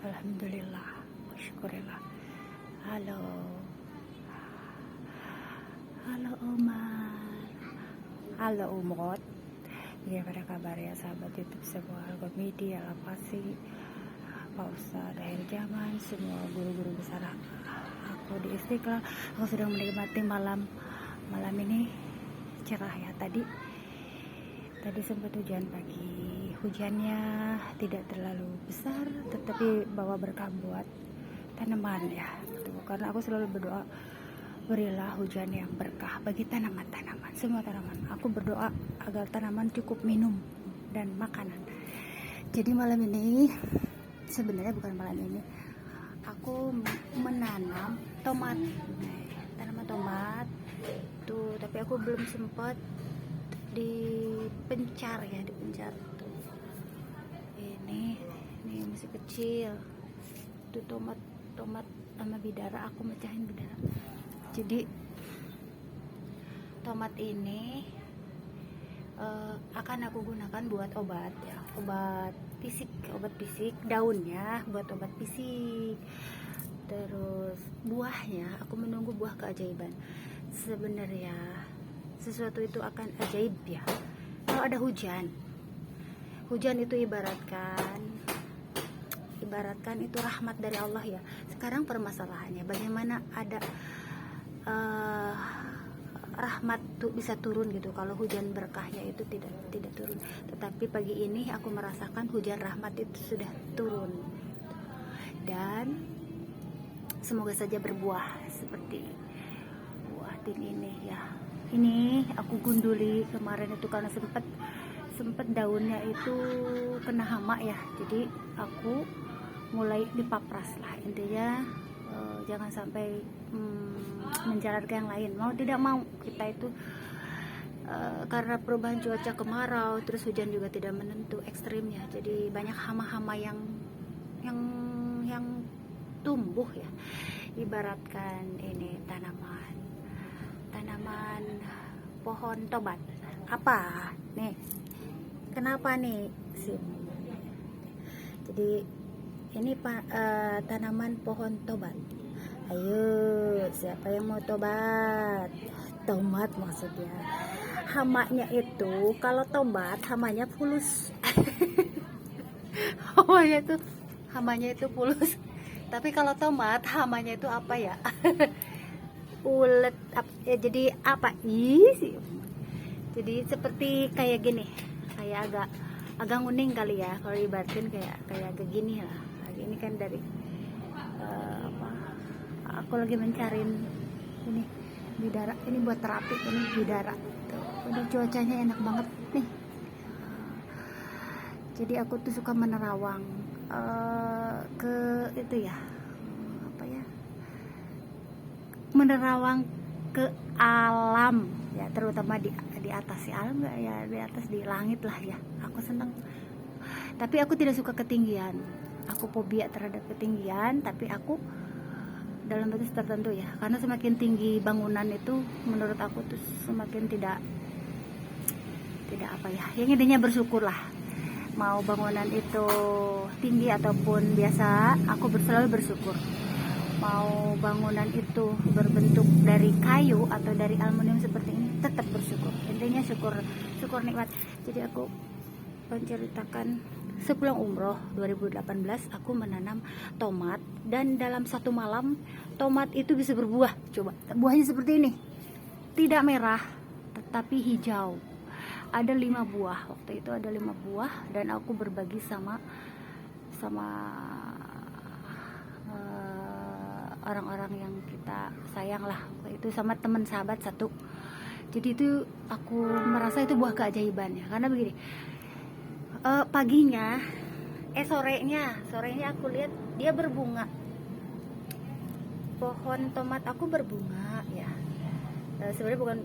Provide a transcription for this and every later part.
Alhamdulillah, syukurillah. Halo, halo Umar, halo Umot. Gimana kabar ya sahabat YouTube sebuah komedi ala pasti Pak Ustadz akhir zaman, semua guru-guru besar aku di Istiqlal. Aku sedang menikmati malam ini cerah ya. Tadi sempat hujan pagi, hujannya tidak terlalu besar tetapi bawa berkah buat tanaman ya gitu. Karena aku selalu berdoa, berilah hujan yang berkah bagi tanaman-tanaman, semua tanaman. Aku berdoa agar tanaman cukup minum dan makanan. Jadi malam ini, sebenarnya bukan malam ini, aku menanam tomat, tanaman tomat tuh, tapi aku belum sempat dipencar tuh. Ini masih kecil tuh, tomat sama bidara, aku mecahin bidara. Jadi tomat ini akan aku gunakan buat obat ya, obat fisik, daunnya buat obat fisik. Terus buahnya, aku menunggu buah keajaiban. Sebenarnya sesuatu itu akan ajaib ya kalau ada hujan itu ibaratkan itu rahmat dari Allah ya. Sekarang permasalahannya bagaimana ada rahmat tuh bisa turun gitu kalau hujan berkahnya itu tidak turun. Tetapi pagi ini aku merasakan hujan rahmat itu sudah turun, dan semoga saja berbuah seperti buah tin ini ya. Ini aku gunduli kemarin itu karena sempat daunnya itu kena hama ya. Jadi aku mulai dipapras lah, intinya jangan sampai menjalar ke yang lain. Mau tidak mau kita itu karena perubahan cuaca, kemarau terus hujan juga tidak menentu ekstrimnya, jadi banyak hama-hama yang tumbuh ya. Ibaratkan ini tanaman pohon tobat. Apa nih, kenapa nih jadi ini tanaman pohon tobat. Ayo, siapa yang mau tobat? Tomat maksudnya. Hamanya itu, kalau tobat hamanya fulus. hamanya itu fulus. Tapi kalau tomat hamanya itu apa ya? Ulet ya, jadi apa sih? Jadi seperti kayak gini, kayak agak nguning kali ya kalau dibatin, kayak agak gini lah. Ini kan dari aku lagi mencariin ini bidara, ini buat terapi, ini bidara tuh. Ini cuacanya enak banget nih. Jadi aku tuh suka menerawang ke itu ya, menerawang ke alam ya, terutama di atas ya, alam nggak ya, di atas, di langit lah ya. Aku seneng, tapi aku tidak suka ketinggian. Aku fobia terhadap ketinggian, tapi aku dalam batas tertentu ya, karena semakin tinggi bangunan itu menurut aku tuh semakin tidak apa ya, yang intinya bersyukur lah. Mau bangunan itu tinggi ataupun biasa, aku selalu bersyukur. Mau bangunan itu berbentuk dari kayu atau dari aluminium seperti ini, tetap bersyukur. Intinya syukur nikmat. Jadi aku menceritakan, sepulang umroh 2018 aku menanam tomat, dan dalam satu malam tomat itu bisa berbuah. Coba, buahnya seperti ini, tidak merah tetapi hijau. Ada 5 buah, waktu itu ada 5 buah, dan aku berbagi sama orang-orang yang kita sayang lah, itu sama teman sahabat satu. Jadi itu aku merasa itu buah keajaiban ya, karena begini, paginya sorenya aku lihat dia berbunga, pohon tomat aku berbunga ya. Sebenarnya bukan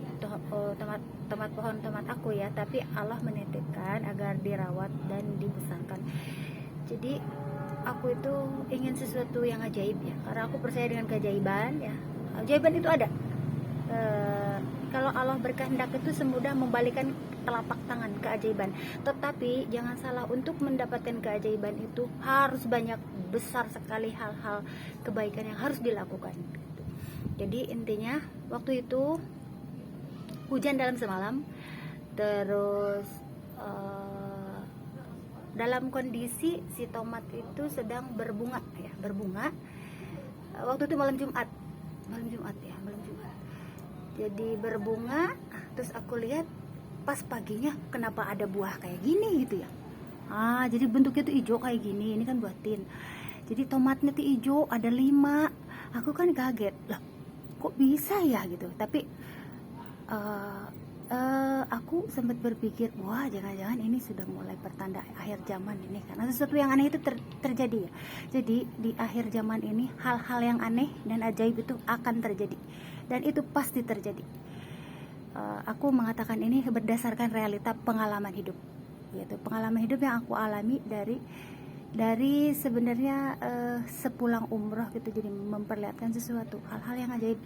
pohon tomat aku ya, tapi Allah menitipkan agar dirawat dan dibesarkan. Jadi aku itu ingin sesuatu yang ajaib ya, karena aku percaya dengan keajaiban ya. Keajaiban itu ada. Kalau Allah berkehendak itu semudah membalikan telapak tangan keajaiban. Tetapi jangan salah, untuk mendapatkan keajaiban itu harus banyak besar sekali hal-hal kebaikan yang harus dilakukan. Jadi intinya waktu itu hujan dalam semalam, terus dalam kondisi si tomat itu sedang berbunga ya, berbunga. Waktu itu malam Jumat ya, malam Jumat. Jadi berbunga, terus aku lihat pas paginya kenapa ada buah kayak gini gitu ya. Jadi bentuknya tuh hijau kayak gini, ini kan buah tin. Jadi tomatnya tuh hijau, ada 5. Aku kan kaget, lah kok bisa ya gitu. Tapi aku sempat berpikir, wah jangan-jangan ini sudah mulai pertanda akhir zaman ini, karena sesuatu yang aneh itu terjadi ya. Jadi di akhir zaman ini hal-hal yang aneh dan ajaib itu akan terjadi, dan itu pasti terjadi. Aku mengatakan ini berdasarkan realita pengalaman hidup, yaitu pengalaman hidup yang aku alami dari sebenarnya sepulang umroh gitu. Jadi memperlihatkan sesuatu hal-hal yang ajaib.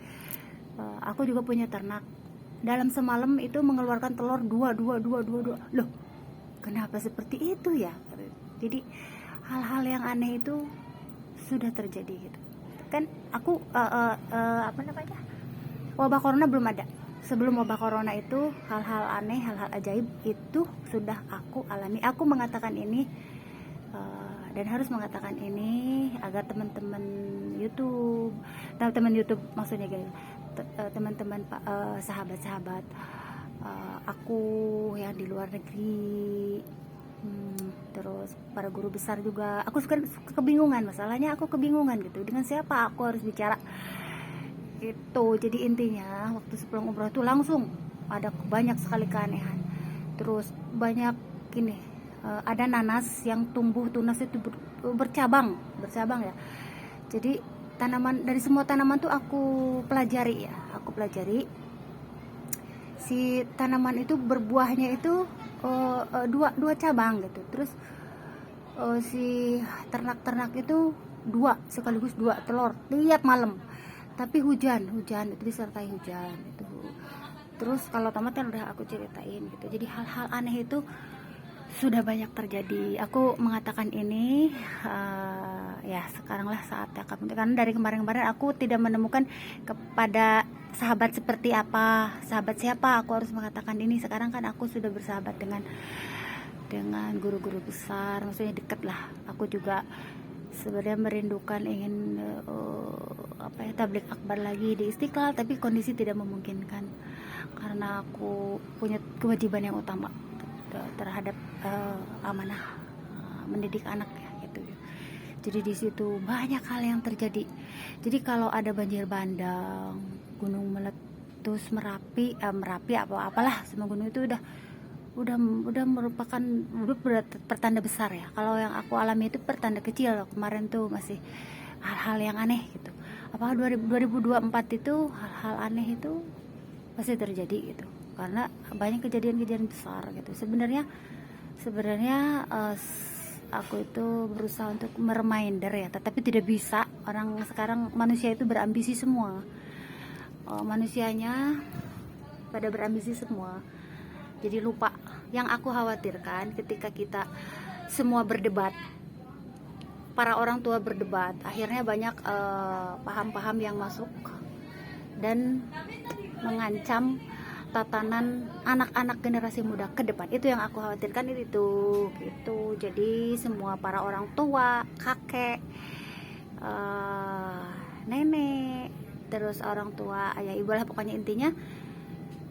Aku juga punya ternak. Dalam semalam itu mengeluarkan telur 2. Loh, kenapa seperti itu ya? Jadi hal-hal yang aneh itu sudah terjadi gitu. Kan aku apa namanya? Wabah corona belum ada. Sebelum wabah corona itu hal-hal aneh, hal-hal ajaib itu sudah aku alami. Aku mengatakan ini dan harus mengatakan ini agar teman-teman YouTube maksudnya gini, teman-teman sahabat-sahabat aku yang di luar negeri, terus para guru besar juga. Aku suka kebingungan, masalahnya aku kebingungan gitu, dengan siapa aku harus bicara itu. Jadi intinya waktu sebelum umroh itu langsung ada banyak sekali keanehan. Terus banyak gini, ada nanas yang tumbuh, tunas itu bercabang ya. Jadi tanaman, dari semua tanaman tuh aku pelajari. Si tanaman itu berbuahnya itu dua cabang gitu. Terus si ternak itu sekaligus 2 telur tiap malam. Tapi hujan itu disertai hujan itu. Terus kalau tomat kan udah aku ceritain gitu. Jadi hal-hal aneh itu sudah banyak terjadi. Aku mengatakan ini ya sekaranglah saatnya kamu, karena dari kemarin aku tidak menemukan kepada sahabat seperti apa, sahabat siapa aku harus mengatakan ini. Sekarang kan aku sudah bersahabat dengan guru-guru besar, maksudnya deket lah. Aku juga sebenarnya merindukan, ingin tabligh akbar lagi di Istiqlal, tapi kondisi tidak memungkinkan karena aku punya kewajiban yang utama terhadap amanah mendidik anak ya gitu. Jadi di situ banyak hal yang terjadi. Jadi kalau ada banjir bandang, gunung meletus, merapi apalah, semua gunung itu udah merupakan pertanda besar ya. Kalau yang aku alami itu pertanda kecil. Kemarin tuh masih hal-hal yang aneh gitu. Apakah 2024 itu hal-hal aneh itu pasti terjadi gitu, karena banyak kejadian-kejadian besar gitu. Sebenarnya aku itu berusaha untuk mereminder ya, tetapi tidak bisa. Orang sekarang manusia itu berambisi semua, manusianya pada berambisi semua, jadi lupa. Yang aku khawatirkan ketika kita semua berdebat, para orang tua berdebat, akhirnya banyak paham-paham yang masuk dan mengancam tatanan anak-anak generasi muda ke depan. Itu yang aku khawatirkan itu gitu. Jadi semua para orang tua, kakek, nenek, terus orang tua, ayah, ibu lah, pokoknya intinya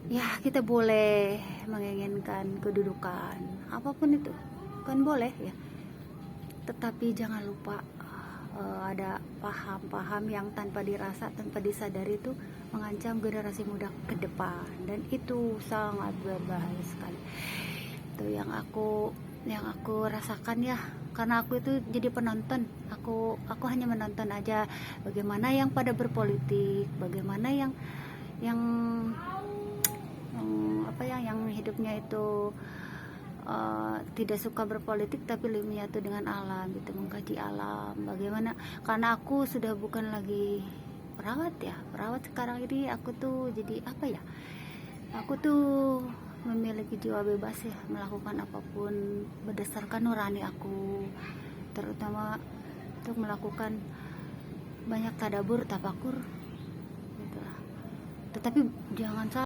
ya kita boleh menginginkan kedudukan apapun itu kan boleh ya, tetapi jangan lupa ada paham-paham yang tanpa dirasa, tanpa disadari itu mengancam generasi muda ke depan, dan itu sangat berbahaya sekali. Itu yang aku rasakan ya, karena aku itu jadi penonton. Aku hanya menonton aja bagaimana yang pada berpolitik, bagaimana yang hidupnya itu tidak suka berpolitik tapi lebih menyatu dengan alam gitu, mengkaji alam. Bagaimana, karena aku sudah bukan lagi perawat sekarang ini. Aku tuh jadi aku tuh memiliki jiwa bebas ya, melakukan apapun berdasarkan nurani aku, terutama untuk melakukan banyak tadabbur, tafakur, gitu lah. Tetapi jangan salah.